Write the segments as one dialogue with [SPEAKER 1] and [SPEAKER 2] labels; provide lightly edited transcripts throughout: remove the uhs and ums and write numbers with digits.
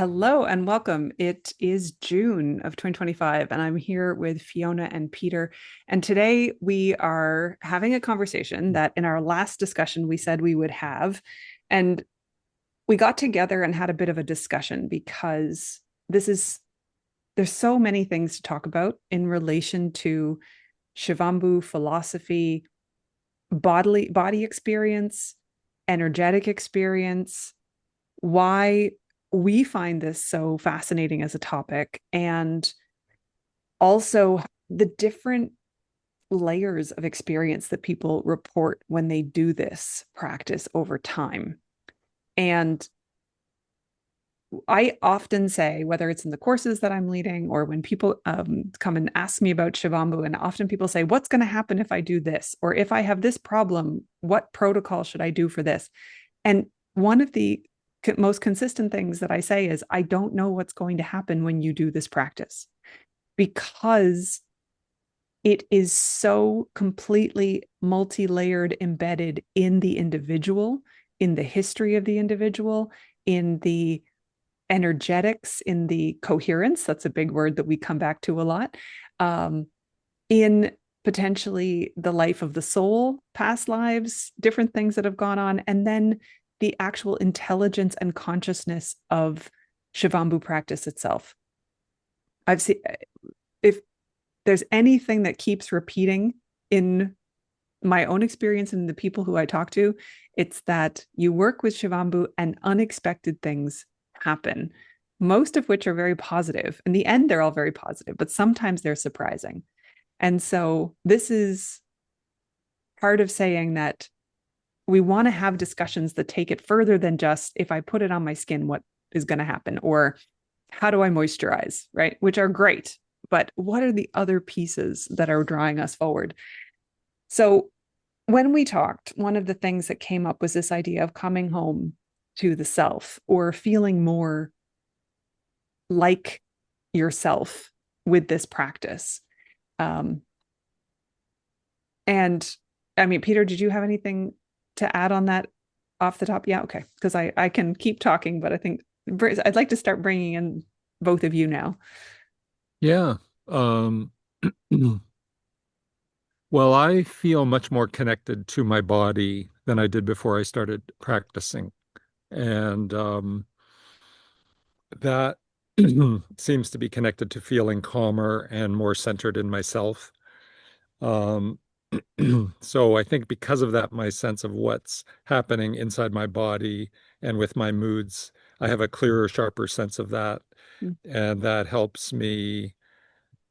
[SPEAKER 1] Hello and welcome. It is June of 2025, and I'm here with Fiona and Peter. And today we are having a conversation that in our last discussion we said we would have. And we got together and had a bit of a discussion because there's so many things to talk about in relation to Shivambhu philosophy, body experience, energetic experience, why we find this so fascinating as a topic, and also the different layers of experience that people report when they do this practice over time. And I often say, whether it's in the courses that I'm leading or when people come and ask me about Shivambhu, and often people say, what's going to happen if I do this? Or if I have this problem, what protocol should I do for this? And one of the most consistent things that I say is, I don't know what's going to happen when you do this practice, because it is so completely multi-layered, embedded in the individual, in the history of the individual, in the energetics, in the coherence. That's a big word that we come back to a lot. In potentially the life of the soul, past lives, different things that have gone on, and then the actual intelligence and consciousness of Shivambhu practice itself. I've seen, if there's anything that keeps repeating in my own experience and the people who I talk to, it's that you work with Shivambhu and unexpected things happen, most of which are very positive. In the end, they're all very positive, but sometimes they're surprising. And so this is part of saying that we want to have discussions that take it further than just, if I put it on my skin, what is going to happen? Or how do I moisturize, right? Which are great, but what are the other pieces that are drawing us forward? So when we talked, one of the things that came up was this idea of coming home to the self, or feeling more like yourself with this practice. And I mean, Peter, did you have anything to add on that off the top? Yeah, okay. Because I can keep talking, but I think I'd like to start bringing in both of you now.
[SPEAKER 2] Yeah. Um, well, I feel much more connected to my body than I did before I started practicing. And that seems to be connected to feeling calmer and more centered in myself. Um, so I think because of that, my sense of what's happening inside my body and with my moods, I have a clearer, sharper sense of that. And that helps me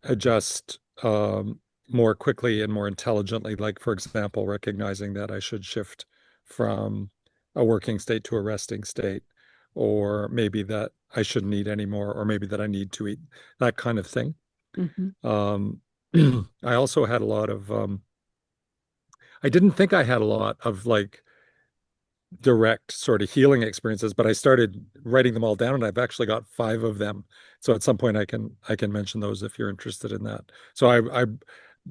[SPEAKER 2] adjust more quickly and more intelligently. Like, for example, recognizing that I should shift from a working state to a resting state, or maybe that I shouldn't eat anymore, or maybe that I need to eat, that kind of thing.
[SPEAKER 1] Mm-hmm.
[SPEAKER 2] Um, I also had a lot of, I didn't think I had a lot of like direct sort of healing experiences, but I started writing them all down, and I've actually got five of them. So at some point I can mention those if you're interested in that. So I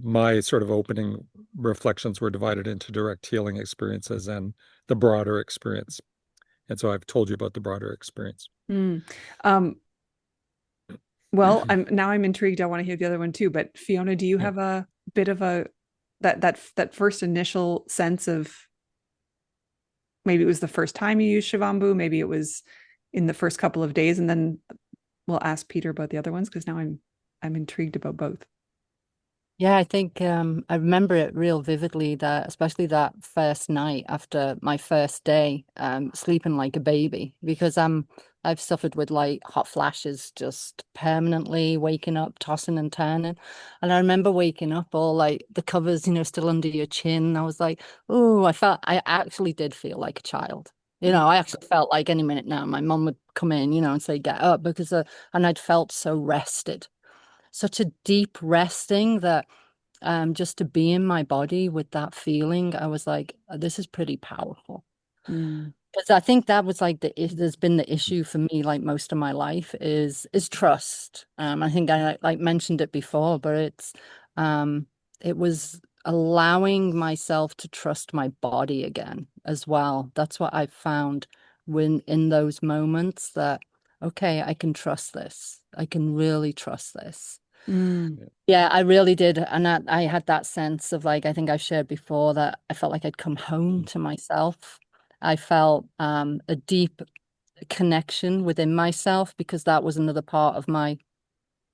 [SPEAKER 2] my sort of opening reflections were divided into direct healing experiences and the broader experience. And so I've told you about the broader experience.
[SPEAKER 1] Mm. Um, well, I'm intrigued. I want to hear the other one too. But Fiona, do you
[SPEAKER 2] Yeah.
[SPEAKER 1] have a bit of a that first initial sense of, maybe it was the first time you used Shivambu, maybe it was in the first couple of days, and then we'll ask Peter about the other ones, because now I'm intrigued about both.
[SPEAKER 3] Yeah, I think I remember it real vividly, that especially that first night after my first day, sleeping like a baby, because I've suffered with like hot flashes just permanently, waking up, tossing and turning. And I remember waking up all like the covers, still under your chin. I was like, oh, I actually did feel like a child. I actually felt like any minute now my mum would come in, and say, get up, because and I'd felt so rested, such a deep resting, that just to be in my body with that feeling, I was like, this is pretty powerful.
[SPEAKER 1] Mm.
[SPEAKER 3] Because I think that was like there's been the issue for me, like most of my life, is trust. I think I like mentioned it before, but it was allowing myself to trust my body again as well. That's what I found when in those moments, that okay, I can trust this. I can really trust this.
[SPEAKER 1] Mm.
[SPEAKER 3] Yeah, I really did. And I had that sense of like, I think I've shared before that I felt like I'd come home to myself. I felt a deep connection within myself because that was another part of my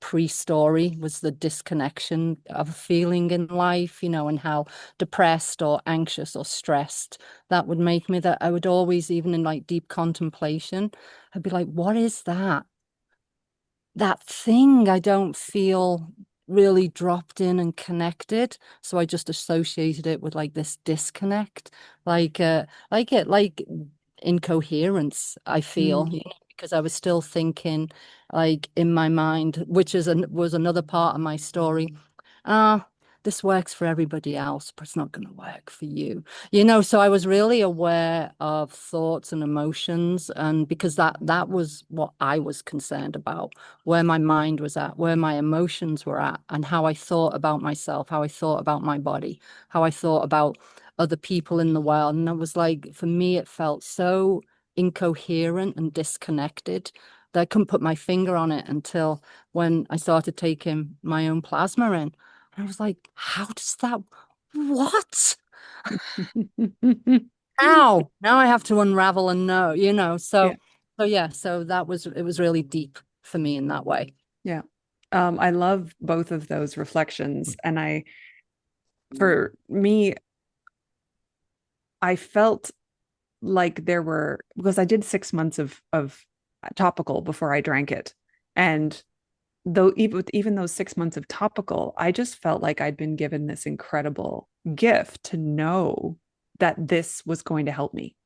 [SPEAKER 3] pre-story was the disconnection of feeling in life, you know, and how depressed or anxious or stressed that would make me, that I would always, even in like deep contemplation, I'd be like, what is that? That thing I don't feel really dropped in and connected. So I just associated it with like this disconnect, like incoherence, I feel,
[SPEAKER 1] Mm.
[SPEAKER 3] you know, because I was still thinking like in my mind, which was another part of my story. Ah, this works for everybody else, but it's not going to work for you. You know, so I was really aware of thoughts and emotions, and because that was what I was concerned about, where my mind was at, where my emotions were at, and how I thought about myself, how I thought about my body, how I thought about other people in the world. And it was like, for me, it felt so incoherent and disconnected that I couldn't put my finger on it until when I started taking my own plasma in. I was like, how does that, what? How? Now I have to unravel and know, you know.
[SPEAKER 1] Yeah.
[SPEAKER 3] So yeah, so that was, it was really deep for me in that way.
[SPEAKER 1] Yeah. I love both of those reflections. And for me, I felt like there were, because I did 6 months of topical before I drank it. And though even those 6 months of topical, I just felt like I'd been given this incredible gift to know that this was going to help me.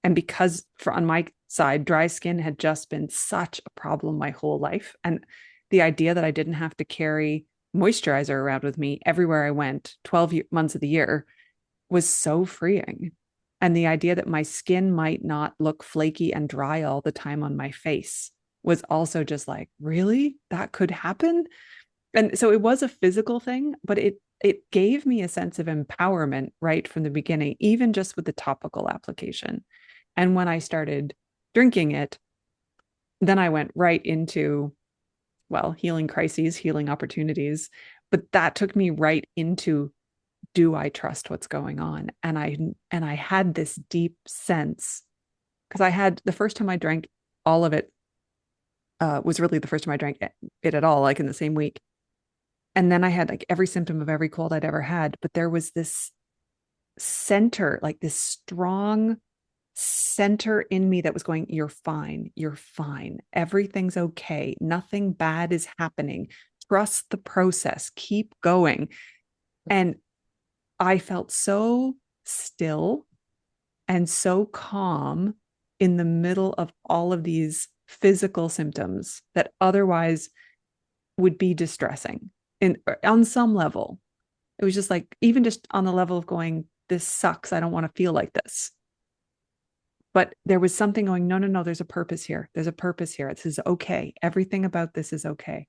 [SPEAKER 1] And because on my side, dry skin had just been such a problem my whole life. And the idea that I didn't have to carry moisturizer around with me everywhere I went 12 months of the year was so freeing. And the idea that my skin might not look flaky and dry all the time on my face was also just like, really? That could happen? And so it was a physical thing, but it gave me a sense of empowerment right from the beginning, even just with the topical application. And when I started drinking it, then I went right into, well, healing crises, healing opportunities. But that took me right into, do I trust what's going on? And I had this deep sense, because I had the first time I drank all of it was really the first time I drank it at all, like in the same week. And then I had like every symptom of every cold I'd ever had. But there was this center, like this strong center in me that was going, you're fine. You're fine. Everything's okay. Nothing bad is happening. Trust the process. Keep going. And I felt so still and so calm in the middle of all of these physical symptoms that otherwise would be distressing in on some level. It was just like, even just on the level of going, this sucks. I don't want to feel like this. But there was something going, no, no, no, there's a purpose here. There's a purpose here. This is okay. Everything about this is okay.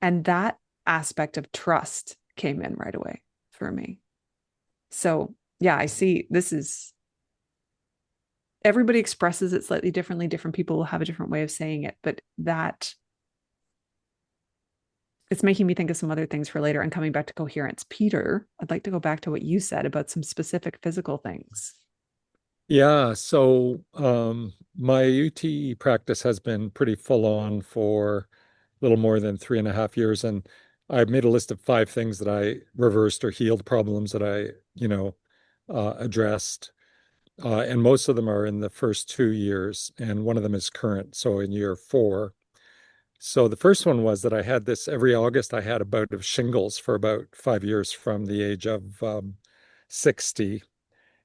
[SPEAKER 1] And that aspect of trust came in right away for me. So, yeah, I see this is, everybody expresses it slightly differently. Different people will have a different way of saying it, but that it's making me think of some other things for later and coming back to coherence. Peter, I'd like to go back to what you said about some specific physical things.
[SPEAKER 2] Yeah, so my UTE practice has been pretty full on for a little more than 3.5 years, and I've made a list of 5 things that I reversed or healed, problems that I, addressed, and most of them are in the first 2 years, and one of them is current, so in year 4. So the first one was that I had this every August. I had a bout of shingles for about 5 years from the age of 60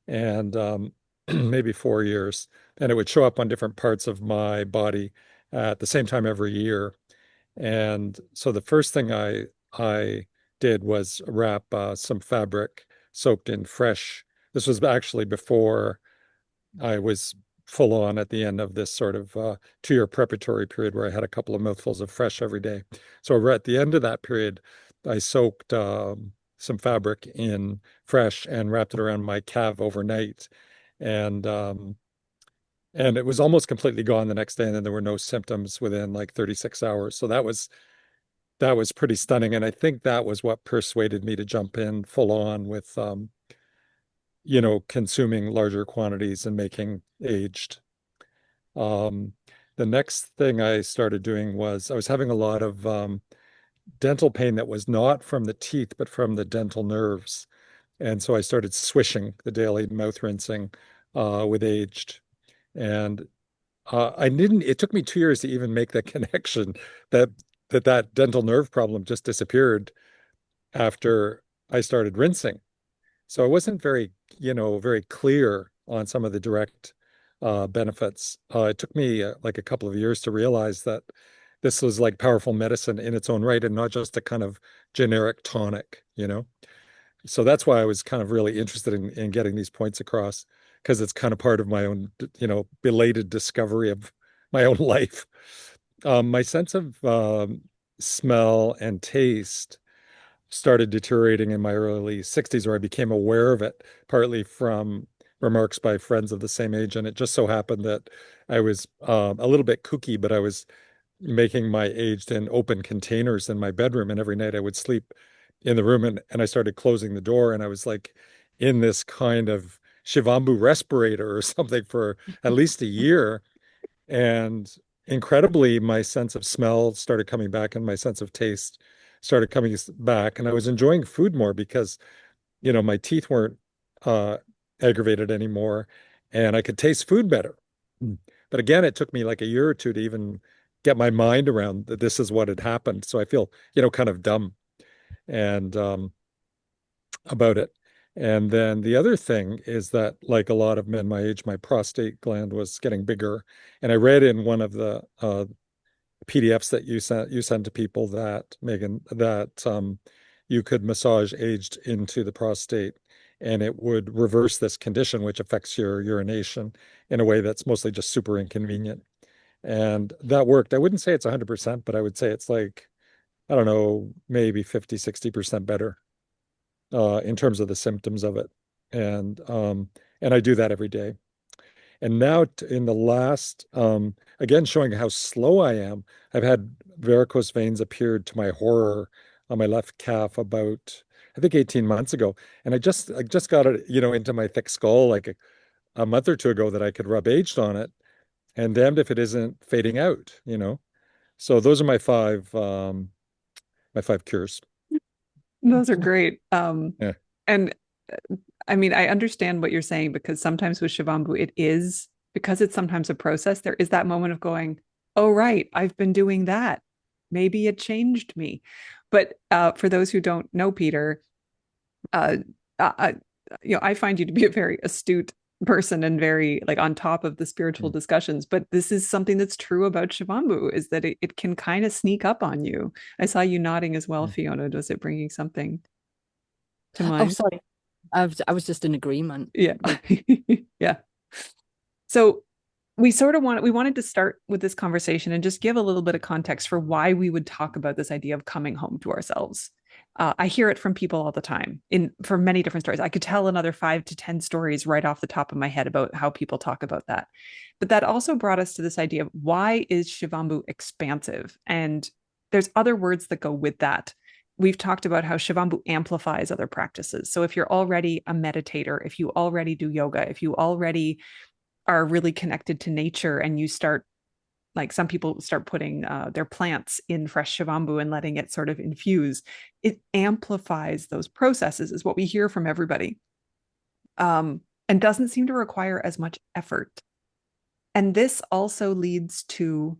[SPEAKER 2] and maybe 4 years. And it would show up on different parts of my body at the same time every year. And so the first thing I did was wrap some fabric soaked in fresh. This was actually before I was full on at the end of this sort of 2 year preparatory period where I had a couple of mouthfuls of fresh every day. So we're at the end of that period. I soaked some fabric in fresh and wrapped it around my calf overnight. And And it was almost completely gone the next day, and then there were no symptoms within like 36 hours. So that was pretty stunning. And I think that was what persuaded me to jump in full on with consuming larger quantities and making aged. Um, the next thing I started doing was I was having a lot of dental pain that was not from the teeth, but from the dental nerves. And so I started swishing the daily mouth rinsing with aged. And it took me 2 years to even make the connection that that dental nerve problem just disappeared after I started rinsing. So I wasn't very clear on some of the direct benefits. It took me like a couple of years to realize that this was like powerful medicine in its own right and not just a kind of generic tonic. So that's why I was kind of really interested in getting these points across, because it's kind of part of my own, belated discovery of my own life. My sense of smell and taste started deteriorating in my early 60s, where I became aware of it, partly from remarks by friends of the same age. And it just so happened that I was a little bit kooky, but I was making my aged in open containers in my bedroom. And every night I would sleep in the room, and I started closing the door, and I was like in this kind of Shivambhu respirator or something for at least a year. And incredibly, my sense of smell started coming back and my sense of taste started coming back. And I was enjoying food more because, my teeth weren't uh, aggravated anymore and I could taste food better. But again, it took me like a year or two to even get my mind around that this is what had happened. So I feel, kind of dumb and about it. And then the other thing is that, like a lot of men my age, my prostate gland was getting bigger. And I read in one of the PDFs that you sent to people that, Megan, that you could massage aged into the prostate and it would reverse this condition, which affects your urination in a way that's mostly just super inconvenient. And that worked. I wouldn't say it's 100%, but I would say it's like, I don't know, maybe 50, 60% better in terms of the symptoms of it. And I do that every day. And now in the last, again, showing how slow I am, I've had varicose veins appeared to my horror on my left calf about, I think 18 months ago. And I just got it, into my thick skull like a month or two ago that I could rub aged on it, and damned if it isn't fading out. So those are my five cures.
[SPEAKER 1] Those are great.
[SPEAKER 2] Yeah.
[SPEAKER 1] And I mean, I understand what you're saying, because sometimes with Shivambhu, it is because it's sometimes a process. There is that moment of going, oh, right, I've been doing that. Maybe it changed me. But for those who don't know Peter, uh, I, I find you to be a very astute person and very like on top of the spiritual discussions. But this is something that's true about Shivambhu, is that it can kind of sneak up on you. I saw you nodding as well, Fiona. Was it bringing something to
[SPEAKER 3] Oh,
[SPEAKER 1] mind?
[SPEAKER 3] sorry. I was just in agreement.
[SPEAKER 1] Yeah. Yeah. So we wanted to start with this conversation and just give a little bit of context for why we would talk about this idea of coming home to ourselves. I hear it from people all the time for many different stories. I could tell another 5 to 10 stories right off the top of my head about how people talk about that. But that also brought us to this idea of, why is Shivambhu expansive? And there's other words that go with that. We've talked about how Shivambhu amplifies other practices. So if you're already a meditator, if you already do yoga, if you already are really connected to nature, and you start, like some people start putting their plants in fresh Shivambhu and letting it sort of infuse, it amplifies those processes, is what we hear from everybody, and doesn't seem to require as much effort. And this also leads to,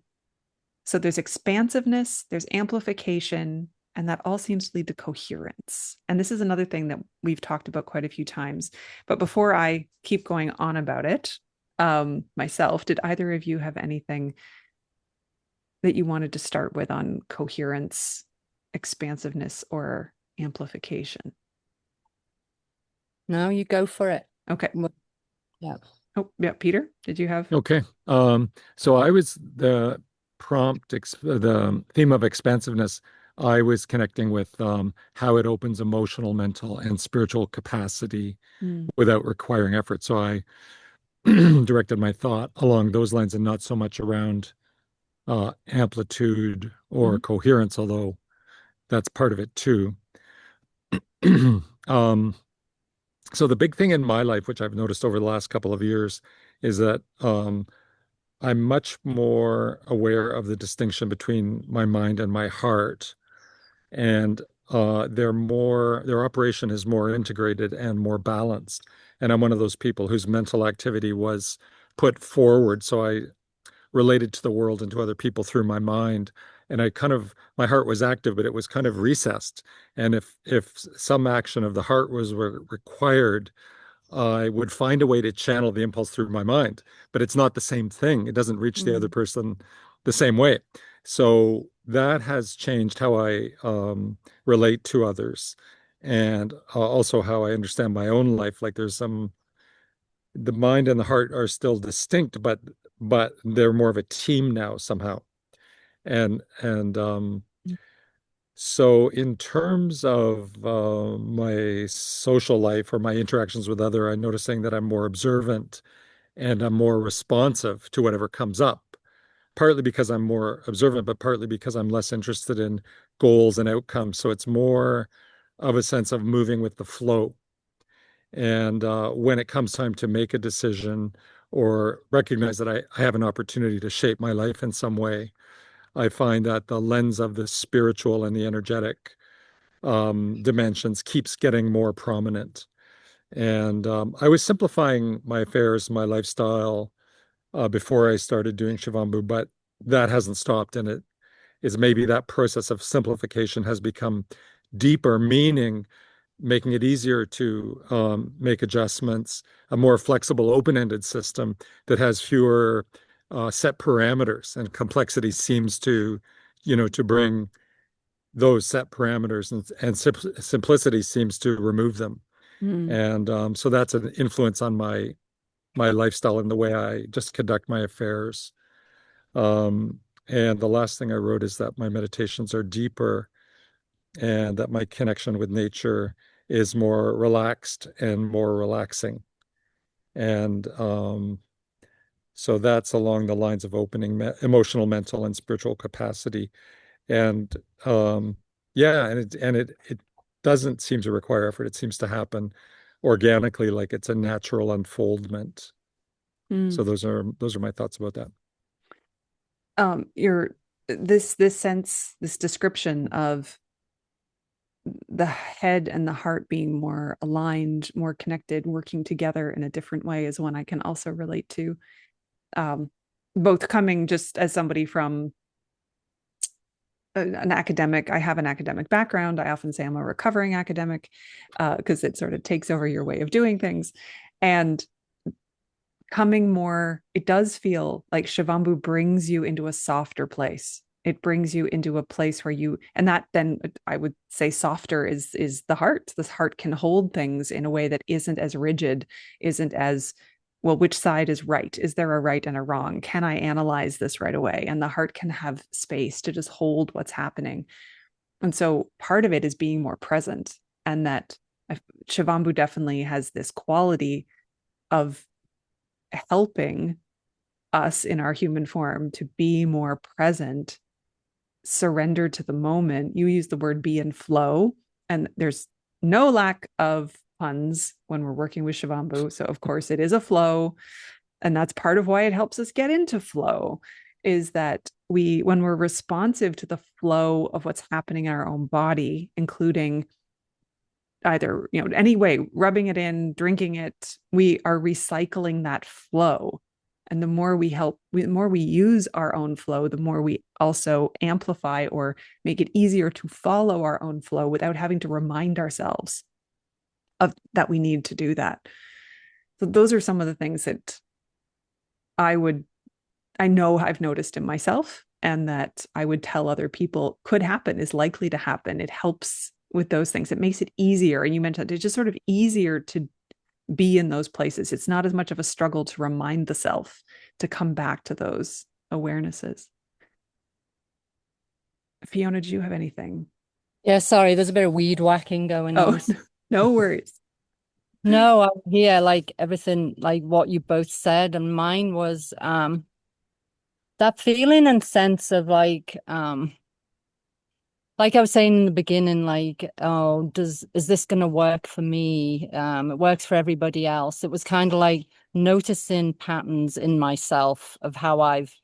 [SPEAKER 1] so there's expansiveness, there's amplification, and that all seems to lead to coherence. And this is another thing that we've talked about quite a few times. But before I keep going on about it, myself, did either of you have anything that you wanted to start with on coherence, expansiveness, or amplification?
[SPEAKER 3] No, you go for it.
[SPEAKER 1] Okay.
[SPEAKER 3] Yeah.
[SPEAKER 1] Oh, yeah. Peter, did you have?
[SPEAKER 2] Okay. So I was the the theme of expansiveness. I was connecting with how it opens emotional, mental, and spiritual capacity
[SPEAKER 1] Mm.
[SPEAKER 2] without requiring effort. So I directed my thought along those lines and not so much around amplitude or coherence, although that's part of it too. um, so the big thing in my life, which I've noticed over the last couple of years, is that I'm much more aware of the distinction between my mind and my heart, and their operation is more integrated and more balanced. And I'm one of those people whose mental activity was put forward, so I related to the world and to other people through my mind. And my heart was active, but it was kind of recessed. And if some action of the heart was required, I would find a way to channel the impulse through my mind, but it's not the same thing. It doesn't reach the other person the same way. So that has changed how I relate to others, and also how I understand my own life. Like the mind and the heart are still distinct, but they're more of a team now somehow. And so in terms of my social life or my interactions with other, I'm noticing that I'm more observant and I'm more responsive to whatever comes up, partly because I'm more observant, but partly because I'm less interested in goals and outcomes. So it's more of a sense of moving with the flow. And when it comes time to make a decision or recognize that I have an opportunity to shape my life in some way, I find that the lens of the spiritual and the energetic dimensions keeps getting more prominent. And I was simplifying my affairs, my lifestyle before I started doing Shivambhu, but that hasn't stopped. And it is maybe that process of simplification has become deeper, meaning making it easier to make adjustments, a more flexible, open-ended system that has fewer set parameters, and complexity seems to bring those set parameters, and simplicity seems to remove them. And so that's an influence on my lifestyle and the way I just conduct my affairs. And the last thing I wrote is that my meditations are deeper and that my connection with nature is more relaxed and more relaxing. And so that's along the lines of opening emotional, mental, and spiritual capacity. And yeah, and it doesn't seem to require effort. It seems to happen organically, like it's a natural unfoldment. So those are my thoughts about that.
[SPEAKER 1] Your this sense, this description of the head and the heart being more aligned, more connected, working together in a different way is one I can also relate to. Both coming just as somebody from an academic. I have an academic background. I often say I'm a recovering academic because it sort of takes over your way of doing things. And coming more, it does feel like Shivambhu brings you into a softer place. It brings you into a place where and that then I would say softer is the heart. This heart can hold things in a way that isn't as rigid, isn't as, well, which side is right? Is there a right and a wrong? Can I analyze this right away? And the heart can have space to just hold what's happening. And so part of it is being more present. And that Shivambhu definitely has this quality of helping us in our human form to be more present, surrender to the moment. You use the word be in flow, and there's no lack of puns when we're working with Shivambhu. So of course it is a flow. And that's part of why it helps us get into flow, is that when we're responsive to the flow of what's happening in our own body, including either, any way, rubbing it in, drinking it, we are recycling that flow. And the more the more we use our own flow, the more we also amplify or make it easier to follow our own flow without having to remind ourselves of that we need to do that. So those are some of the things that I know I've noticed in myself, and that I would tell other people could happen, is likely to happen. It helps with those things. It makes it easier. And you mentioned it's just sort of easier to be in those places. It's not as much of a struggle to remind the self to come back to those awarenesses. Fiona, do you have anything?
[SPEAKER 3] Yeah, sorry, there's a bit of weed whacking going on.
[SPEAKER 1] No worries.
[SPEAKER 3] No, I'm here, like everything, like what you both said, and mine was that feeling and sense of like I was saying in the beginning, like, oh, is this gonna work for me? It works for everybody else. It was kind of like noticing patterns in myself of how I've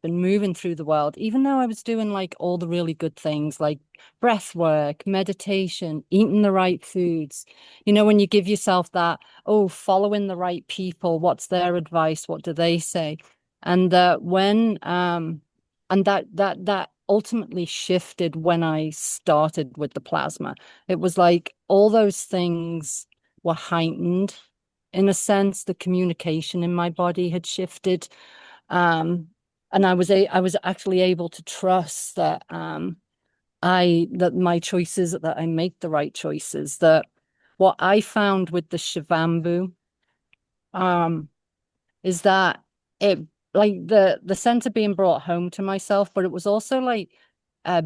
[SPEAKER 3] been moving through the world, even though I was doing like all the really good things like breath work, meditation, eating the right foods. You know, when you give yourself that, oh, following the right people, what's their advice? What do they say? And that ultimately shifted when I started with the plasma. It was like all those things were heightened in a sense. The communication in my body had shifted. And I was actually able to trust that that my choices, that I make the right choices. That what I found with the Shivambhu um is that it, like, the sense of being brought home to myself, but it was also like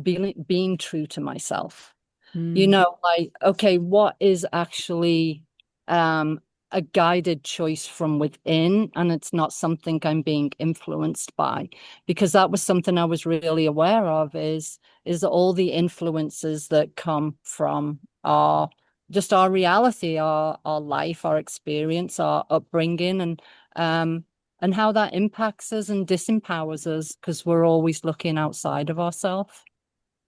[SPEAKER 3] being true to myself. You
[SPEAKER 1] Mm.
[SPEAKER 3] know, like, okay, what is actually um a guided choice from within, and it's not something I'm being influenced by, because that was something I was really aware of, is all the influences that come from our just our reality, our life, our experience, our upbringing, um and how that impacts us and disempowers us, because we're always looking outside of ourselves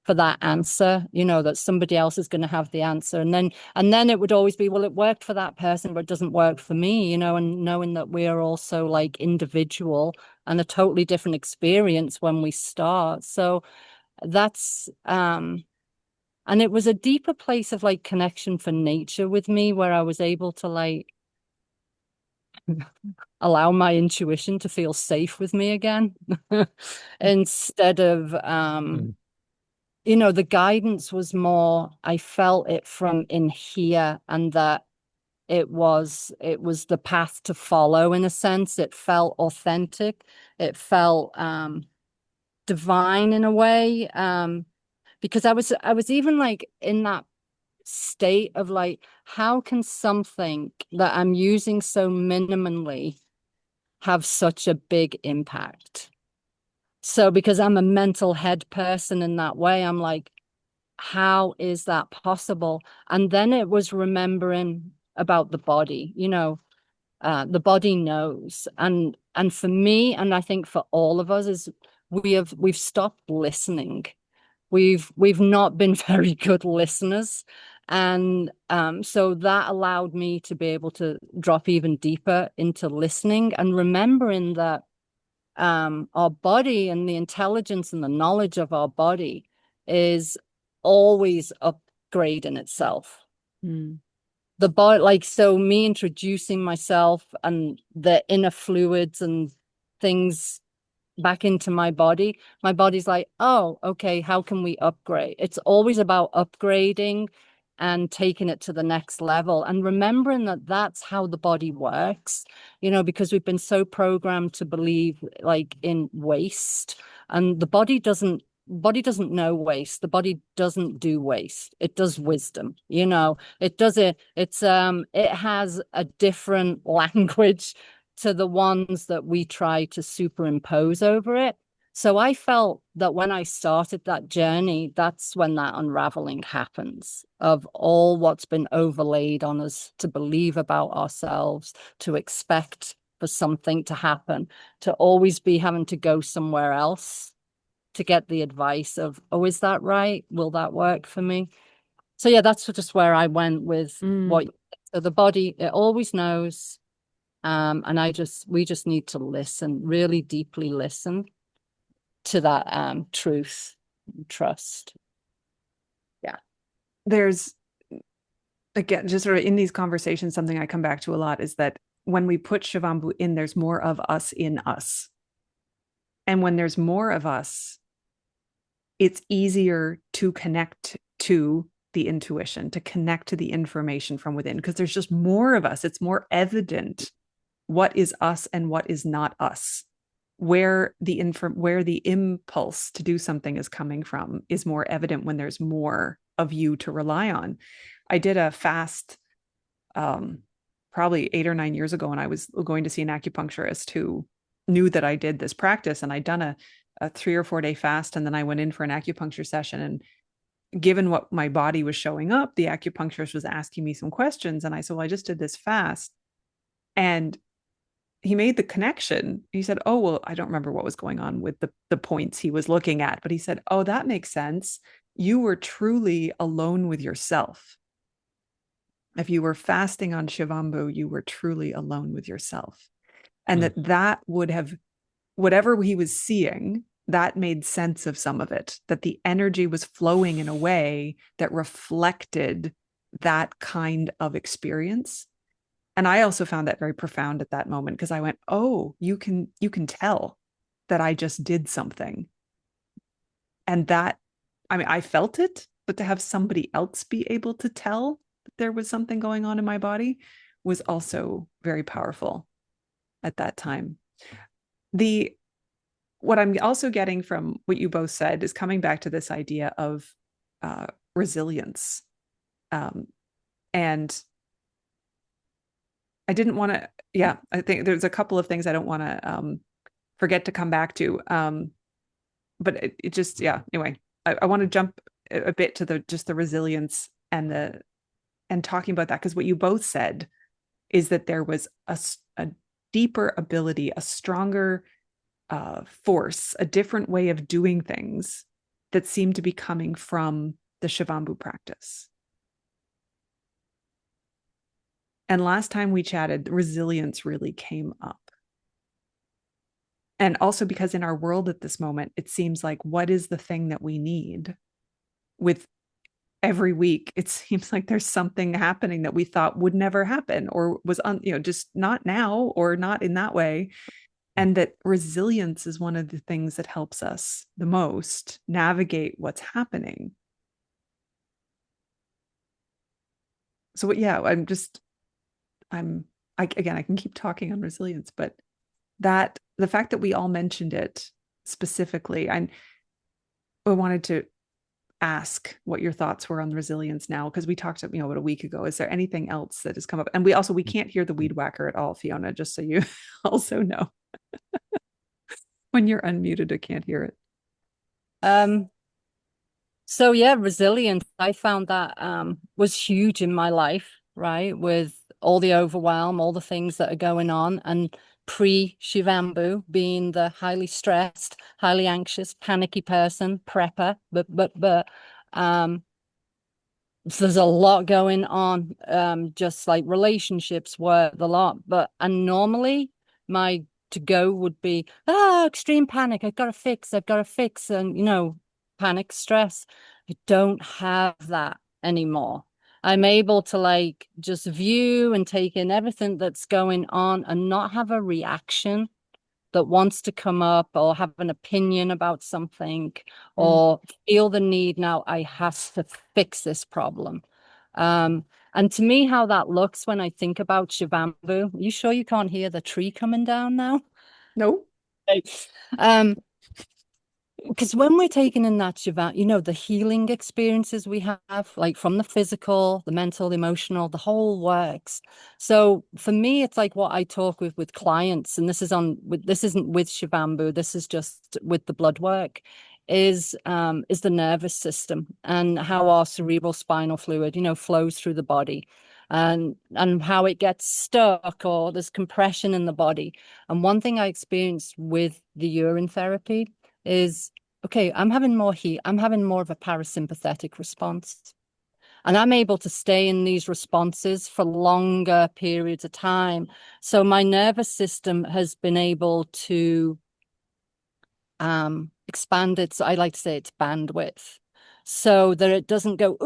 [SPEAKER 3] for that answer, you know, that somebody else is going to have the answer. And then it would always be, well, it worked for that person, but it doesn't work for me, you know, and knowing that we're also like individual and a totally different experience when we start. So that's and it was a deeper place of like connection for nature with me, where I was able to like allow my intuition to feel safe with me again. Instead of
[SPEAKER 2] Mm.
[SPEAKER 3] you know, the guidance was more, I felt it from in here, and that it was the path to follow. In a sense, it felt authentic, it felt divine in a way, because I was even like in that state of like, how can something that I'm using so minimally have such a big impact? So because I'm a mental head person in that way, I'm like, how is that possible? And then it was remembering about the body, you know, the body knows. And for me, and I think for all of us, is we've stopped listening. We've not been very good listeners. And so that allowed me to be able to drop even deeper into listening and remembering that our body and the intelligence and the knowledge of our body is always upgrading itself.
[SPEAKER 1] Mm.
[SPEAKER 3] The body, like, so me introducing myself and the inner fluids and things back into my body's like, oh, okay, how can we upgrade? It's always about upgrading and taking it to the next level, and remembering that that's how the body works, you know, because we've been so programmed to believe like in waste, and the body doesn't know waste. The body doesn't do waste. It does wisdom, you know. It does it. It has a different language to the ones that we try to superimpose over it. So I felt that when I started that journey, that's when that unraveling happens of all what's been overlaid on us to believe about ourselves, to expect for something to happen, to always be having to go somewhere else to get the advice of, oh, is that right? Will that work for me? So yeah, that's just where I went with
[SPEAKER 1] Mm.
[SPEAKER 3] what. So the body, it always knows. And we just need to listen, really deeply listen to that truth and trust. Yeah.
[SPEAKER 1] There's, again, just sort of in these conversations, something I come back to a lot is that when we put Shivambhu in, there's more of us in us. And when there's more of us, it's easier to connect to the intuition, to connect to the information from within, because there's just more of us. It's more evident what is us and what is not us. Where the impulse to do something is coming from is more evident when there's more of you to rely on. I did a fast probably 8 or 9 years ago when I was going to see an acupuncturist who knew that I did this practice, and I'd done a 3 or 4 day fast. And then I went in for an acupuncture session, and given what my body was showing up, the acupuncturist was asking me some questions. And I said, well, I just did this fast. And he made the connection. He said, oh, well, I don't remember what was going on with the points he was looking at, but he said, oh, that makes sense. You were truly alone with yourself. If you were fasting on Shivambhu, you were truly alone with yourself. And that would have, whatever he was seeing, that made sense of some of it, that the energy was flowing in a way that reflected that kind of experience. And I also found that very profound at that moment, because I went, oh, you can tell that I just did something. And that, I mean, I felt it, but to have somebody else be able to tell that there was something going on in my body was also very powerful at that time. What I'm also getting from what you both said is coming back to this idea of resilience. And I didn't want to, I think there's a couple of things I don't want to forget to come back to. But it just, anyway, I want to jump a bit to the resilience and talking about that, because what you both said is that there was a deeper ability, a stronger force, a different way of doing things that seemed to be coming from the Shivambhu practice. And last time we chatted, resilience really came up. And also because in our world at this moment, it seems like, what is the thing that we need? With every week, it seems like there's something happening that we thought would never happen, or was just not now, or not in that way. And that resilience is one of the things that helps us the most navigate what's happening. So I can keep talking on resilience, but that the fact that we all mentioned it specifically, I wanted to ask what your thoughts were on resilience now, because we talked about a week ago. Is there anything else that has come up? And we can't hear the weed whacker at all, Fiona, just so you also know. When you're unmuted, I can't hear it.
[SPEAKER 3] So yeah, resilience, I found that was huge in my life, right? With all the overwhelm, all the things that are going on, and pre-Shivambhu being the highly stressed, highly anxious, panicky person, prepper, but so there's a lot going on, just like relationships, work, the lot. And normally my to go would be, extreme panic, I've got to fix, and panic, stress. I don't have that anymore. I'm able to like just view and take in everything that's going on and not have a reaction that wants to come up or have an opinion about something or feel the need, now I have to fix this problem. And to me, how that looks when I think about Shivambhu, you sure you can't hear the tree coming down now?
[SPEAKER 1] No.
[SPEAKER 3] Because when we're taking in that Shivambhu, the healing experiences we have, like from the physical, the mental, the emotional, the whole works. So for me, it's like what I talk with clients, and this isn't with Shivambhu, this is just with the blood work, is the nervous system and how our cerebral spinal fluid, flows through the body. And how it gets stuck or there's compression in the body. And one thing I experienced with the urine therapy is, okay, I'm having more heat. I'm having more of a parasympathetic response. And I'm able to stay in these responses for longer periods of time. So my nervous system has been able to expand its, I like to say, its bandwidth, so that it doesn't go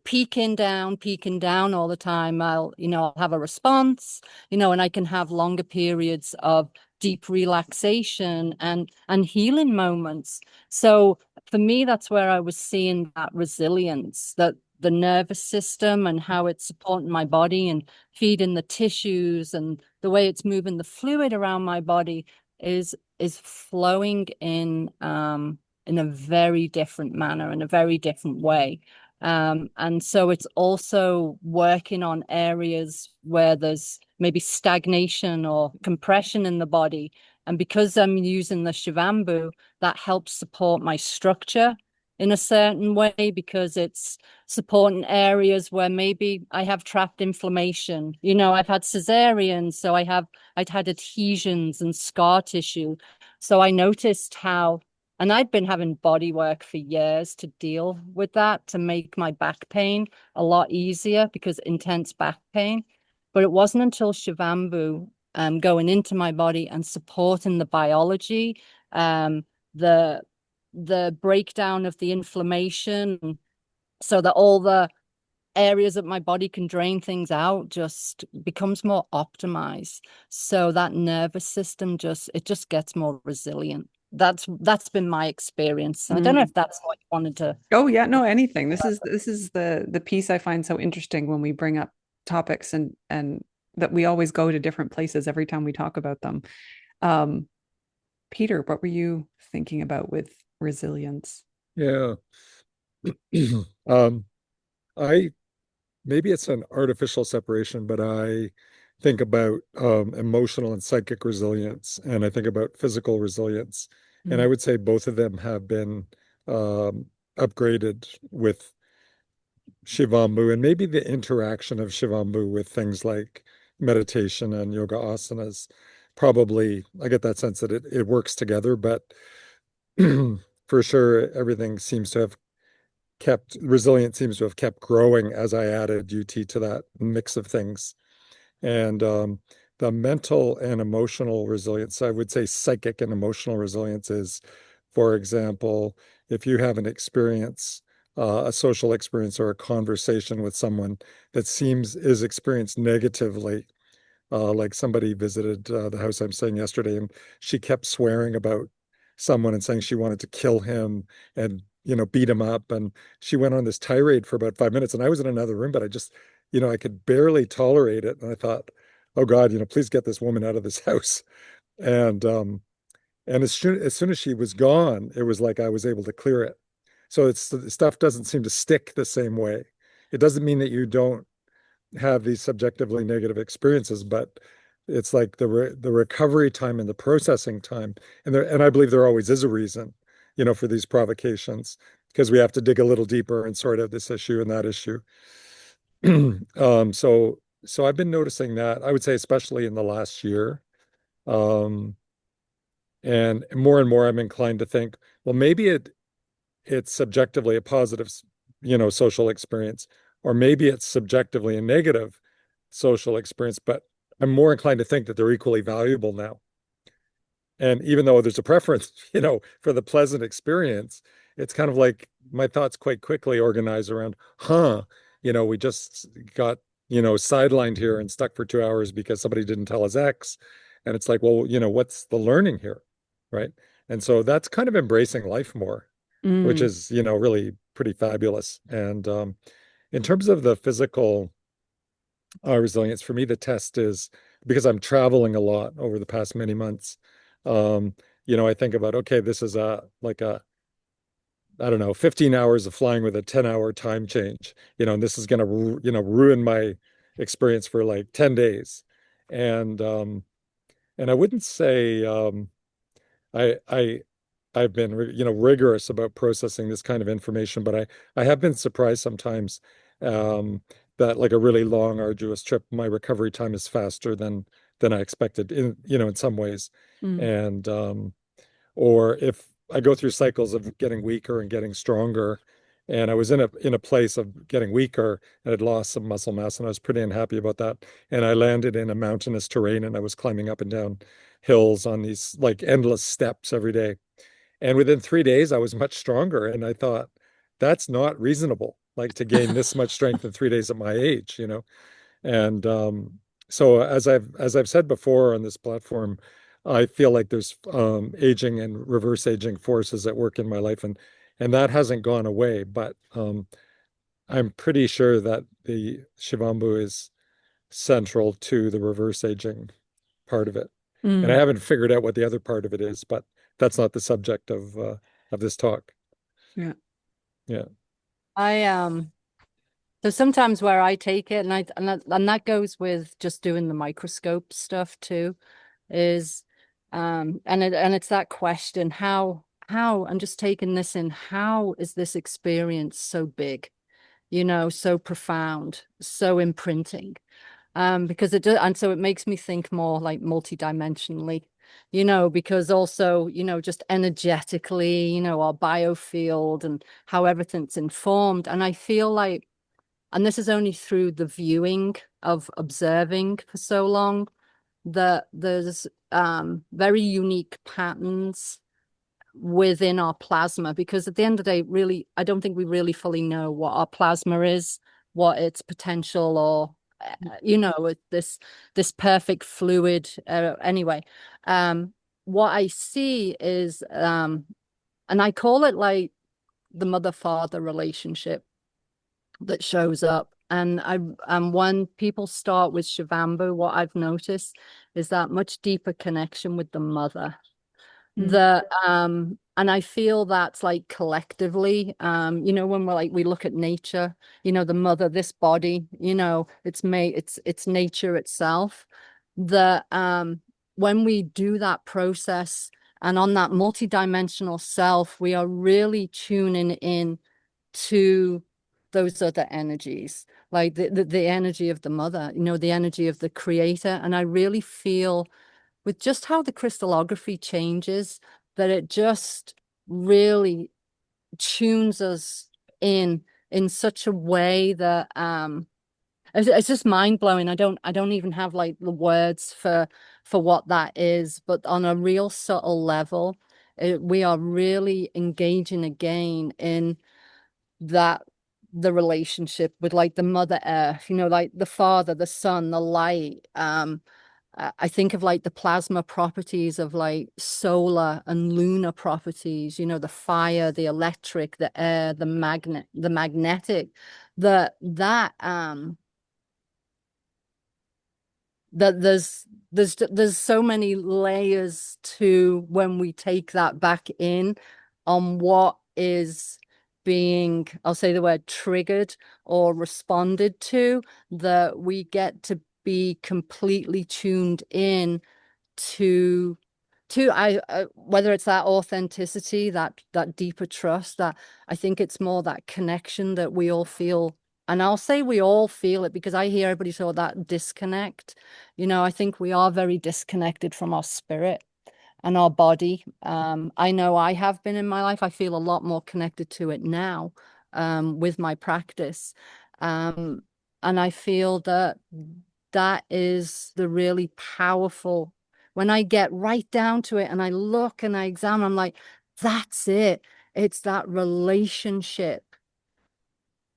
[SPEAKER 3] peaking down all the time. I'll have a response, and I can have longer periods of deep relaxation and healing moments. So for me, that's where I was seeing that resilience, that the nervous system and how it's supporting my body and feeding the tissues and the way it's moving the fluid around my body is flowing in a very different manner, in a very different way. And so it's also working on areas where there's maybe stagnation or compression in the body. And because I'm using the Shivambhu, that helps support my structure in a certain way, because it's supporting areas where maybe I have trapped inflammation. You know, I've had cesareans, so I'd had adhesions and scar tissue. So I noticed how, and I'd been having body work for years to deal with that, to make my back pain a lot easier, because intense back pain. But it wasn't until Shivambhu going into my body and supporting the biology, the breakdown of the inflammation, so that all the areas of my body can drain things out, just becomes more optimized. So that nervous system just gets more resilient. That's been my experience. I don't know if that's what you wanted to.
[SPEAKER 1] Oh yeah, no, anything. This is the piece I find so interesting when we bring up topics, and that we always go to different places every time we talk about them. Peter, what were you thinking about with resilience?
[SPEAKER 2] Yeah. Um, I maybe it's an artificial separation, but I think about emotional and psychic resilience, and I think about physical resilience. And I would say both of them have been upgraded with Shivambhu, and maybe the interaction of Shivambhu with things like meditation and yoga asanas. Probably, I get that sense that it works together, but for sure, everything seems to have resilience seems to have kept growing as I added UT to that mix of things. And the mental and emotional resilience, I would say psychic and emotional resilience is, for example, if you have an experience, a social experience or a conversation with someone that is experienced negatively, like somebody visited the house I'm staying yesterday, and she kept swearing about someone and saying she wanted to kill him and beat him up. And she went on this tirade for about 5 minutes. And I was in another room, but I just, I could barely tolerate it. And I thought, oh God, please get this woman out of this house. And as soon as she was gone, it was like I was able to clear it. So stuff doesn't seem to stick the same way. It doesn't mean that you don't have these subjectively negative experiences, but it's like the recovery time and the processing time, and I believe there always is a reason, for these provocations, because we have to dig a little deeper and sort out this issue and that issue. So I've been noticing that, I would say, especially in the last year. Um, and more I'm inclined to think, well, maybe it's subjectively a positive, social experience, or maybe it's subjectively a negative social experience, but I'm more inclined to think that they're equally valuable now. And even though there's a preference, for the pleasant experience, it's kind of like my thoughts quite quickly organize around, we just got, sidelined here and stuck for 2 hours because somebody didn't tell us X. And it's like, well, what's the learning here? Right. And so that's kind of embracing life more, which is, really pretty fabulous. And in terms of the physical resilience, for me, the test is, because I'm traveling a lot over the past many months. Um, I think about, okay, this is I don't know, 15 hours of flying with a 10-hour time change, and this is going to, ruin my experience for like 10 days. And I wouldn't say, I, I, I've been, rigorous about processing this kind of information, but I have been surprised sometimes, that like a really long, arduous trip, my recovery time is faster than I expected in some ways. And, or if I go through cycles of getting weaker and getting stronger, and I was in a place of getting weaker and had lost some muscle mass, and I was pretty unhappy about that. And I landed in a mountainous terrain, and I was climbing up and down hills on these like endless steps every day. And within 3 days, I was much stronger. And I thought, that's not reasonable, like to gain this much strength in 3 days at my age. And so as I've said before on this platform, I feel like there's aging and reverse aging forces at work in my life, and that hasn't gone away. But I'm pretty sure that the Shivambu is central to the reverse aging part of it. And I haven't figured out what the other part of it is, but that's not the subject of this talk.
[SPEAKER 1] Yeah.
[SPEAKER 2] Yeah.
[SPEAKER 3] I so sometimes where I take it, and that goes with just doing the microscope stuff too, is and it's that question, how I'm just taking this in, how is this experience so big, so profound, so imprinting? Because it does, and so it makes me think more like multidimensionally, because also, just energetically, our biofield and how everything's informed. And I feel like, and this is only through the viewing of observing for so long, that there's very unique patterns within our plasma, because at the end of the day, really, I don't think we really fully know what our plasma is, what its potential, or this perfect fluid. Anyway, what I see is, and I call it like the mother-father relationship that shows up. And when people start with Shivambhu, what I've noticed is that much deeper connection with the mother. And I feel that's like collectively, when we look at nature, the mother, this body, it's nature itself. When we do that process and on that multidimensional self, we are really tuning in to those other energies, like the energy of the mother, the energy of the creator. And I really feel, with just how the crystallography changes, that it just really tunes us in such a way that it's just mind-blowing. I don't even have like the words for what that is, but on a real subtle level, we are really engaging again in that, the relationship with like the mother earth, like the father, the sun, the light. I think of like the plasma properties of like solar and lunar properties, the fire, the electric, the air, the magnetic, that there's so many layers to when we take that back in on what is being, I'll say the word, triggered or responded to, that we get to be completely tuned in to whether it's that authenticity, that deeper trust, that I think it's more that connection that we all feel. And I'll say we all feel it, because I hear everybody say that disconnect. I think we are very disconnected from our spirit and our body. I know I have been in my life. I feel a lot more connected to it now, with my practice. And I feel that is the really powerful, when I get right down to it and I look and I examine, I'm like, that's it. It's that relationship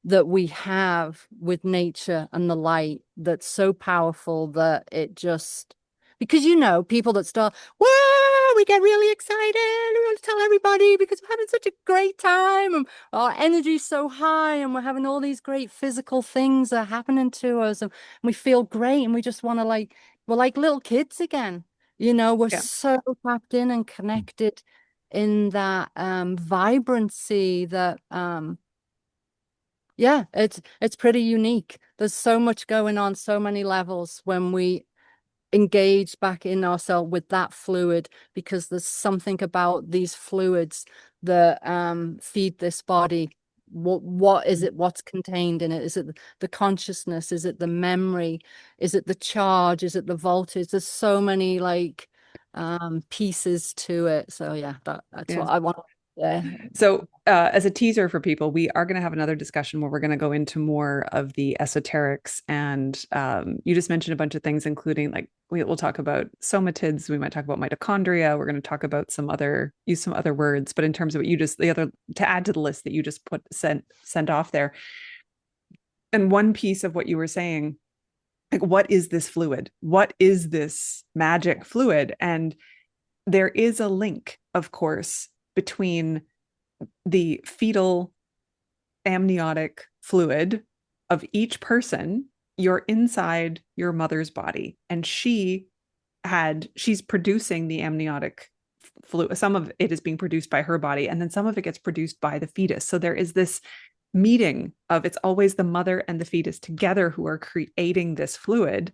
[SPEAKER 3] that we have with nature and the light that's so powerful, that it just, because people that start, whoa, we get really excited, we want to tell everybody because we're having such a great time and our energy's so high and we're having all these great physical things that are happening to us, and we feel great, and we just want to, like, we're like little kids again. We're
[SPEAKER 1] Yeah.
[SPEAKER 3] so tapped in and connected in that vibrancy that yeah, it's pretty unique. There's so much going on, so many levels when we engage back in ourselves with that fluid, because there's something about these fluids that feed this body. What is it? What's contained in it? Is it the consciousness? Is it the memory? Is it the charge? Is it the voltage? There's so many like pieces to it. So yeah, that's
[SPEAKER 1] Yeah.
[SPEAKER 3] what I want. Yeah.
[SPEAKER 1] So, as a teaser for people, we are going to have another discussion where we're going to go into more of the esoterics. And you just mentioned a bunch of things, including like we'll talk about somatids, we might talk about mitochondria. We're going to talk about use some other words. But in terms of what you just, the other, to add to the list that you just sent off there, and one piece of what you were saying, like, what is this fluid? What is this magic fluid? And there is a link, of course, between the fetal amniotic fluid of each person. You're inside your mother's body, and she's producing the amniotic fluid. Some of it is being produced by her body, and then some of it gets produced by the fetus. So there is this meeting of, it's always the mother and the fetus together who are creating this fluid.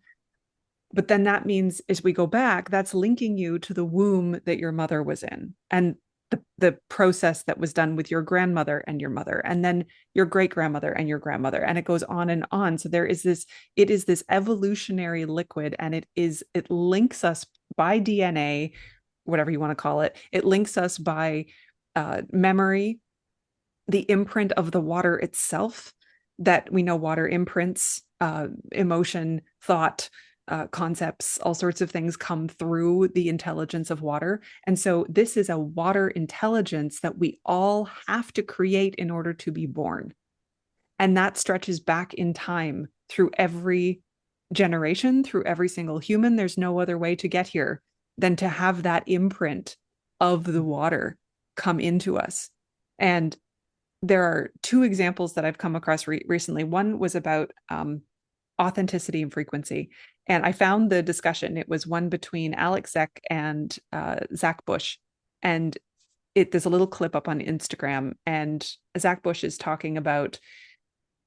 [SPEAKER 1] But then that means as we go back, that's linking you to the womb that your mother was in, and the process that was done with your grandmother and your mother, and then your great grandmother and your grandmother. And it goes on and on. So it is this evolutionary liquid, and it links us by DNA, whatever you want to call it. It links us by memory, the imprint of the water itself, that we know water imprints emotion, thought, concepts, all sorts of things come through the intelligence of water. And so this is a water intelligence that we all have to create in order to be born. And that stretches back in time through every generation, through every single human. There's no other way to get here than to have that imprint of the water come into us. And there are two examples that I've come across recently. One was about authenticity and frequency. And I found the discussion. It was one between Alex Zek and Zach Bush. And there's a little clip up on Instagram. And Zach Bush is talking about,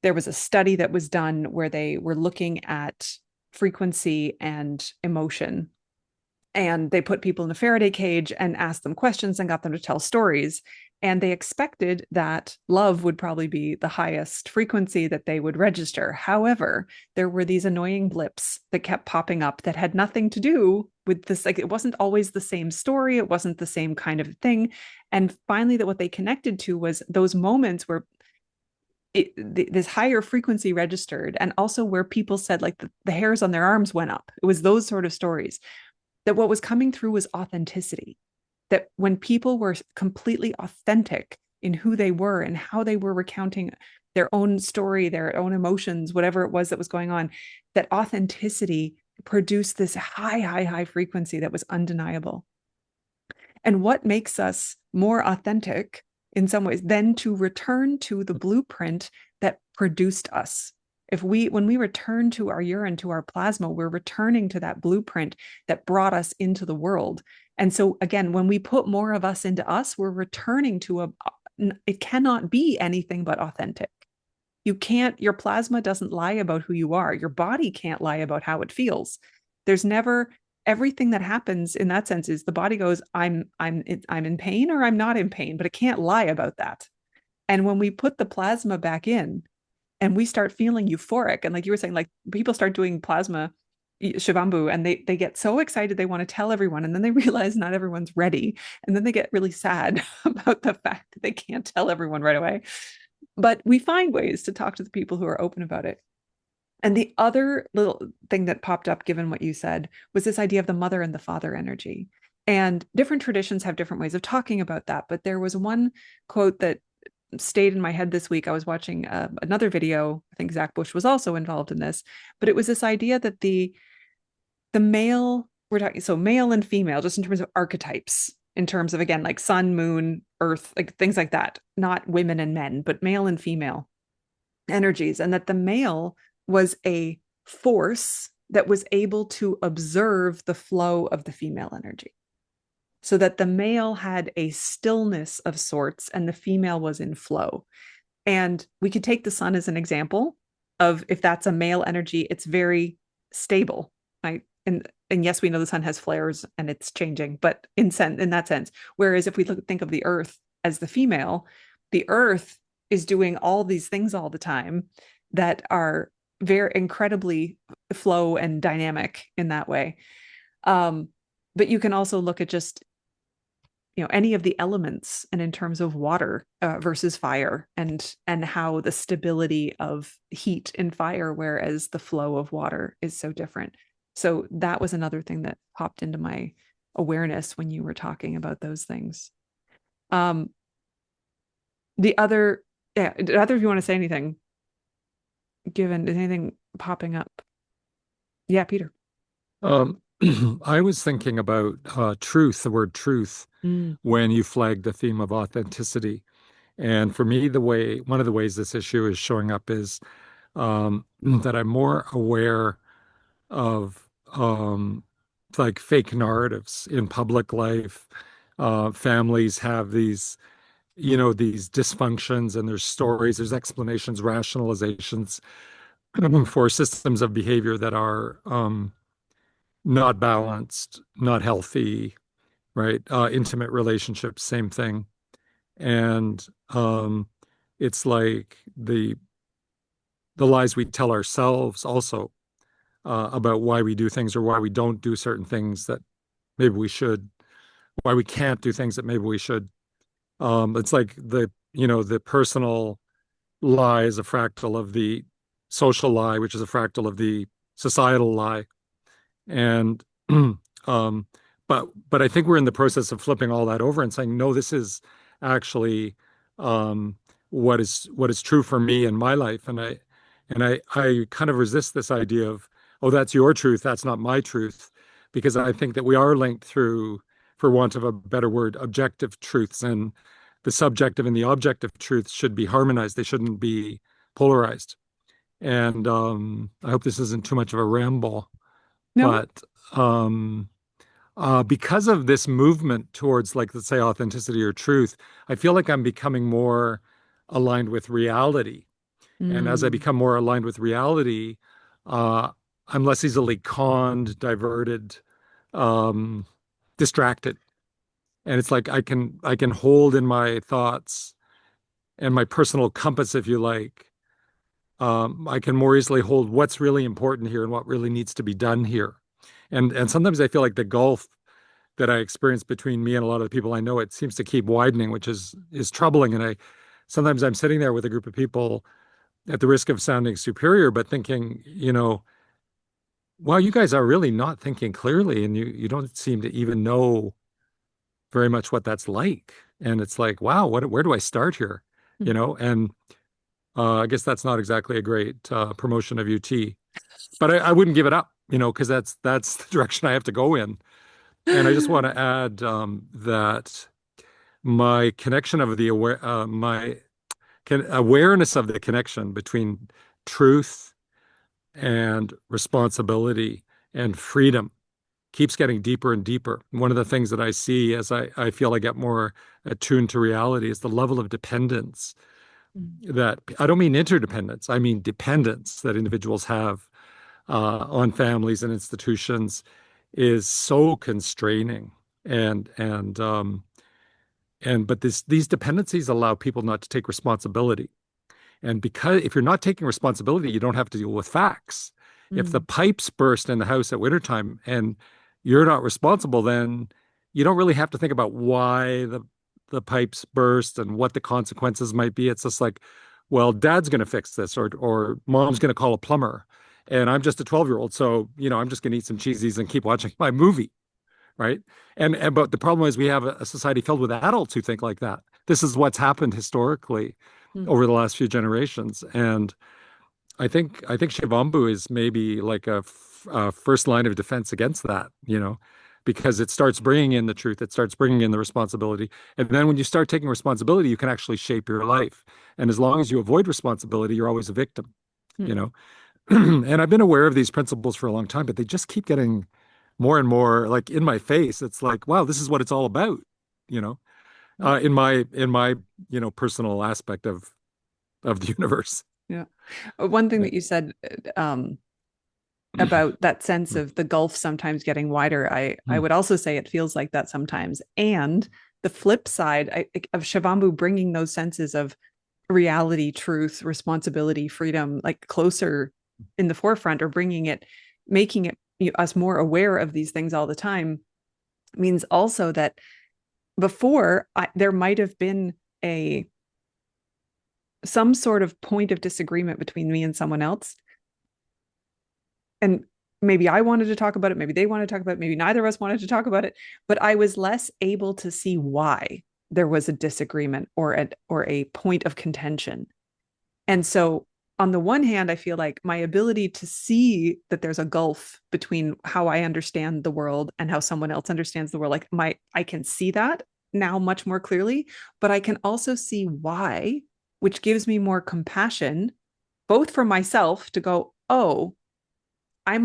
[SPEAKER 1] there was a study that was done where they were looking at frequency and emotion. And they put people in a Faraday cage and asked them questions and got them to tell stories. And they expected that love would probably be the highest frequency that they would register. However, there were these annoying blips that kept popping up that had nothing to do with this. Like, it wasn't always the same story. It wasn't the same kind of thing. And finally, that what they connected to was those moments where this higher frequency registered, and also where people said like the hairs on their arms went up. It was those sort of stories. That what was coming through was authenticity. That when people were completely authentic in who they were and how they were recounting their own story, their own emotions, whatever it was that was going on, that authenticity produced this high frequency that was undeniable. And what makes us more authentic in some ways than to return to the blueprint that produced us? When we return to our urine, to our plasma, we're returning to that blueprint that brought us into the world. And so again, when we put more of us into us, we're returning to it cannot be anything but authentic. Your plasma doesn't lie about who you are. Your body can't lie about how it feels. There's never, everything that happens in that sense is the body goes, I'm in pain or I'm not in pain, but it can't lie about that. And when we put the plasma back in, and we start feeling euphoric, and like you were saying, like people start doing plasma Shivambhu, and they get so excited they want to tell everyone, and then they realize not everyone's ready, and then they get really sad about the fact that they can't tell everyone right away. But we find ways to talk to the people who are open about it. And the other little thing that popped up, given what you said, was this idea of the mother and the father energy. And different traditions have different ways of talking about that. But there was one quote that stayed in my head this week. I was watching another video. I think Zach Bush was also involved in this, but it was this idea that the male, we're talking, so male and female, just in terms of archetypes, in terms of, again, like sun, moon, earth, like things like that, not women and men, but male and female energies. And that the male was a force that was able to observe the flow of the female energy. So that the male had a stillness of sorts and the female was in flow. And we could take the sun as an example of, if that's a male energy, it's very stable, right? And yes, we know the sun has flares and it's changing, but in that sense. Whereas if we think of the earth as the female, the earth is doing all these things all the time that are very incredibly flow and dynamic in that way. But you can also look at just, any of the elements, and in terms of water versus fire, and how the stability of heat in fire, whereas the flow of water is so different. So that was another thing that popped into my awareness when you were talking about those things. Either of you want to say anything, given anything popping up? Yeah, Peter.
[SPEAKER 2] I was thinking about truth, the word truth, when you flagged the theme of authenticity. And for me, one of the ways this issue is showing up is that I'm more aware of like fake narratives in public life. Families have these these dysfunctions, and there's stories, there's explanations, rationalizations for systems of behavior that are not balanced, not healthy, right? Intimate relationships, same thing. And it's like the lies we tell ourselves also about why we do things or why we don't do certain things that maybe we should, why we can't do things that maybe we should. It's like the personal lie is a fractal of the social lie, which is a fractal of the societal lie. And um, but I think we're in the process of flipping all that over and saying, no, this is actually um, what is true for me in my life. And I kind of resist this idea of, oh, that's your truth, that's not my truth, because I think that we are linked through, for want of a better word, objective truths, and the subjective and the objective truths should be harmonized. They shouldn't be polarized. And I hope this isn't too much of a ramble,
[SPEAKER 1] No.
[SPEAKER 2] but because of this movement towards, like, let's say, authenticity or truth, I feel like I'm becoming more aligned with reality. And as I
[SPEAKER 1] Mm.
[SPEAKER 2] become more aligned with reality, uh, I'm less easily conned, diverted, um, distracted. And it's like I can hold in my thoughts and my personal compass, if you like. I can more easily hold what's really important here and what really needs to be done here. And sometimes I feel like the gulf that I experience between me and a lot of the people I know, it seems to keep widening, which is troubling. And I sometimes I'm sitting there with a group of people at the risk of sounding superior, but thinking, wow, you guys are really not thinking clearly, and you don't seem to even know very much what that's like. And it's like, wow, where do I start here? And I guess that's not exactly a great promotion of UT, but I wouldn't give it up, because that's the direction I have to go in. And I just want to add that my connection of the awareness of the connection between truth and responsibility and freedom keeps getting deeper and deeper. One of the things that I see as I feel I get more attuned to reality is the level of dependence that, I don't mean interdependence, I mean dependence, that individuals have on families and institutions is so constraining. And these dependencies allow people not to take responsibility. And because if you're not taking responsibility, you don't have to deal with facts. If the
[SPEAKER 1] Mm.
[SPEAKER 2] pipes burst in the house at wintertime and you're not responsible, then you don't really have to think about why the pipes burst and what the consequences might be. It's just like, well, dad's going to fix this, or mom's going to call a plumber. And I'm just a 12-year-old. So, I'm just going to eat some cheesies and keep watching my movie. Right. But the problem is we have a society filled with adults who think like that. This is what's happened historically
[SPEAKER 1] Mm.
[SPEAKER 2] over the last few generations. And I think Shivambhu is maybe like a first line of defense against that, because it starts bringing in the truth, it starts bringing in the responsibility. And then when you start taking responsibility, you can actually shape your life. And as long as you avoid responsibility, you're always a victim, you
[SPEAKER 1] Mm.
[SPEAKER 2] know. And I've been aware of these principles for a long time, but they just keep getting more and more like in my face. It's like, wow, this is what it's all about, you know,
[SPEAKER 1] Yeah.
[SPEAKER 2] in my personal aspect of the universe.
[SPEAKER 1] Yeah. One thing
[SPEAKER 2] Yeah.
[SPEAKER 1] that you said about that sense of the gulf sometimes getting wider, I would also say it feels like that sometimes. And the flip side of Shivambhu bringing those senses of reality, truth, responsibility, freedom, like closer in the forefront, or making it us more aware of these things all the time, means also that before there might have been some sort of point of disagreement between me and someone else, and maybe I wanted to talk about it, maybe they wanted to talk about it, maybe neither of us wanted to talk about it, but I was less able to see why there was a disagreement or a point of contention. And so on the one hand, I feel like my ability to see that there's a gulf between how I understand the world and how someone else understands the world, like I can see that now much more clearly, but I can also see why, which gives me more compassion, both for myself to go, oh, I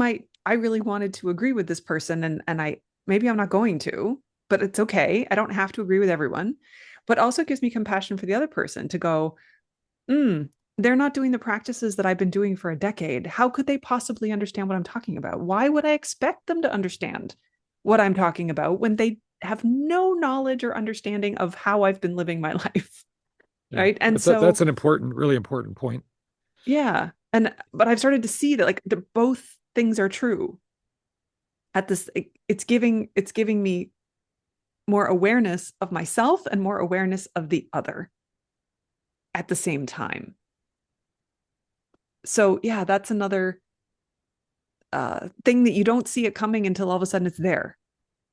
[SPEAKER 1] really wanted to agree with this person, and maybe I'm not going to, but it's okay. I don't have to agree with everyone. but also gives me compassion for the other person to go, they're not doing the practices that I've been doing for a decade. How could they possibly understand what I'm talking about? Why would I expect them to understand what I'm talking about when they have no knowledge or understanding of how I've been living my life?
[SPEAKER 2] Yeah.
[SPEAKER 1] Right. And
[SPEAKER 2] That's an important, really important point.
[SPEAKER 1] yeah. But I've started to see that like both things are true. It's giving me more awareness of myself and more awareness of the other at the same time. So yeah, that's another thing that you don't see it coming until all of a sudden it's there.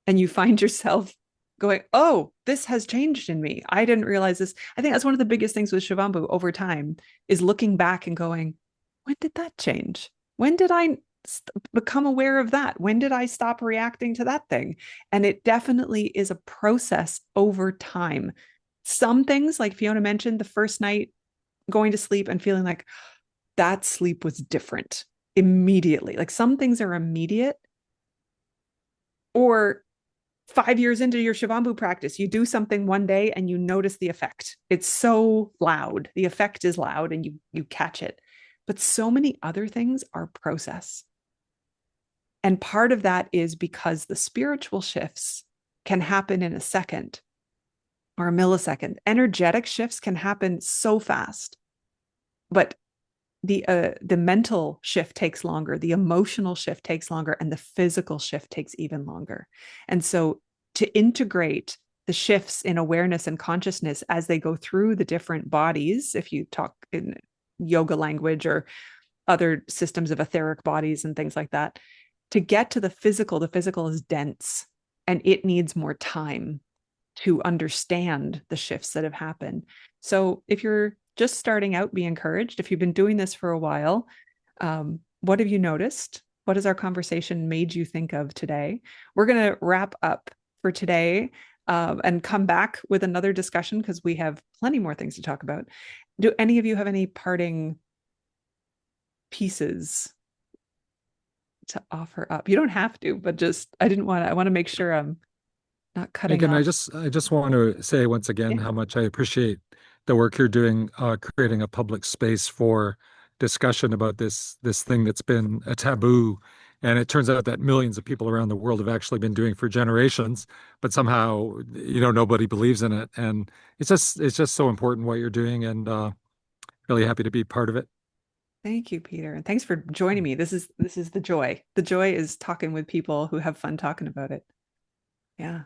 [SPEAKER 1] And you find yourself going, oh, this has changed in me. I didn't realize this. I think that's one of the biggest things with Shivambhu over time is looking back and going, when did that change? When did I become aware of that? When did I stop reacting to that thing? And it definitely is a process over time. Some things, like Fiona mentioned, the first night going to sleep and feeling like that sleep was different immediately. Like some things are immediate, or 5 years into your Shivambhu practice, you do something one day and you notice the effect. It's so loud. The effect is loud and you catch it. But so many other things are process. And part of that is because the spiritual shifts can happen in a second or a millisecond. Energetic shifts can happen so fast. But the mental shift takes longer, the emotional shift takes longer, and the physical shift takes even longer. And so to integrate the shifts in awareness and consciousness as they go through the different bodies, if you talk in yoga language or other systems of etheric bodies and things like that, to get to the physical is dense and it needs more time to understand the shifts that have happened. So if you're just starting out, be encouraged. If you've been doing this for a while, what have you noticed? What has our conversation made you think of today? We're going to wrap up for today and come back with another discussion because we have plenty more things to talk about. Do any of you have any parting pieces to offer up? You don't have to, but just I want to make sure I'm not cutting
[SPEAKER 2] Megan,
[SPEAKER 1] off.
[SPEAKER 2] I just want to say once again
[SPEAKER 1] Yeah.
[SPEAKER 2] how much I appreciate the work you're doing, creating a public space for discussion about this thing that's been a taboo. And it turns out that millions of people around the world have actually been doing for generations, but somehow, nobody believes in it. And it's just so important what you're doing, and really happy to be part of it.
[SPEAKER 1] Thank you, Peter. And thanks for joining me. This is the joy. The joy is talking with people who have fun talking about it. Yeah.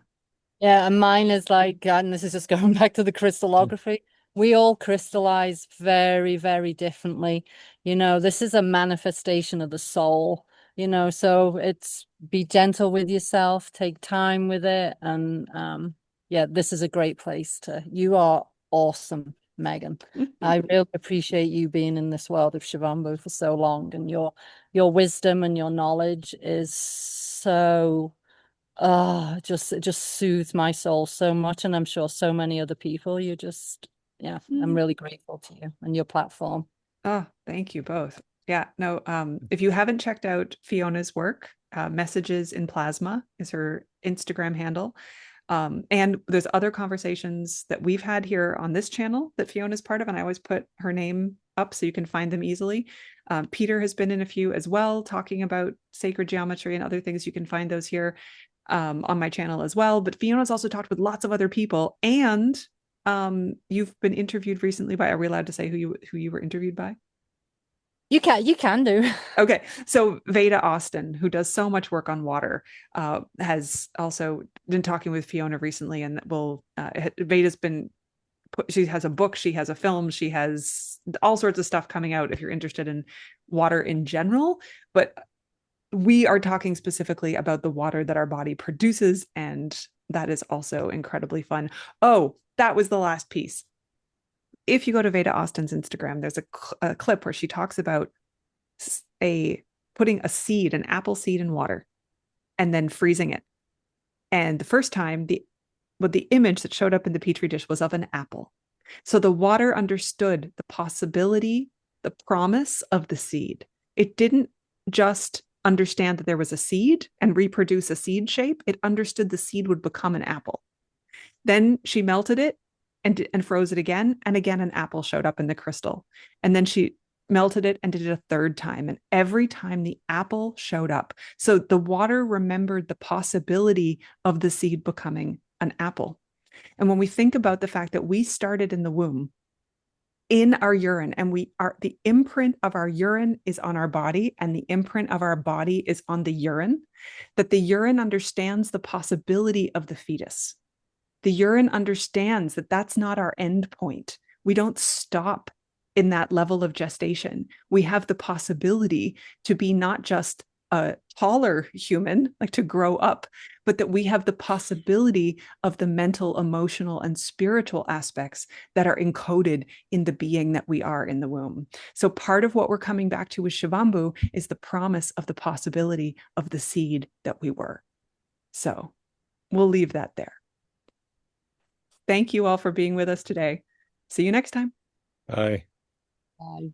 [SPEAKER 3] Yeah, and mine is like, and this is just going back to the crystallography. We all crystallize very, very differently. This is a manifestation of the soul, so it's be gentle with yourself, take time with it. And yeah, this is a great place you are awesome, Megan. I really appreciate you being in this world of Shivambhu for so long, and your wisdom and your knowledge is so it just soothes my soul so much, and I'm sure so many other people. I'm really grateful to you and your platform.
[SPEAKER 1] Oh, thank you both. Yeah, no, if you haven't checked out Fiona's work, Messages in Plasma is her Instagram handle. And there's other conversations that we've had here on this channel that Fiona's part of, and I always put her name up so you can find them easily. Peter has been in a few as well, talking about sacred geometry and other things. You can find those here on my channel as well. But Fiona's also talked with lots of other people, and you've been interviewed recently by, are we allowed to say who you were interviewed by?
[SPEAKER 3] You can do.
[SPEAKER 1] Okay. So Veda Austin, who does so much work on water, has also been talking with Fiona recently, and Veda's been she has a book, she has a film, she has all sorts of stuff coming out if you're interested in water in general. But we are talking specifically about the water that our body produces, and that is also incredibly fun. Oh, that was the last piece. If you go to Veda Austin's Instagram, there's a clip where she talks about putting a seed, an apple seed, in water and then freezing it. And the first time, the image that showed up in the petri dish was of an apple. So the water understood the possibility, the promise of the seed. It didn't just understand that there was a seed and reproduce a seed shape. It understood the seed would become an apple. Then she melted it and froze it again. And again, an apple showed up in the crystal. And then she melted it and did it a third time. And every time the apple showed up. So the water remembered the possibility of the seed becoming an apple. And when we think about the fact that we started in the womb in our urine, and the imprint of our urine is on our body, and the imprint of our body is on the urine, that the urine understands the possibility of the fetus. The urine understands that that's not our end point. We don't stop in that level of gestation. We have the possibility to be not just a taller human, like to grow up, but that we have the possibility of the mental, emotional, and spiritual aspects that are encoded in the being that we are in the womb. So part of what we're coming back to with Shivambhu is the promise of the possibility of the seed that we were. So we'll leave that there. Thank you all for being with us today. See you next time.
[SPEAKER 2] Bye.
[SPEAKER 3] Bye.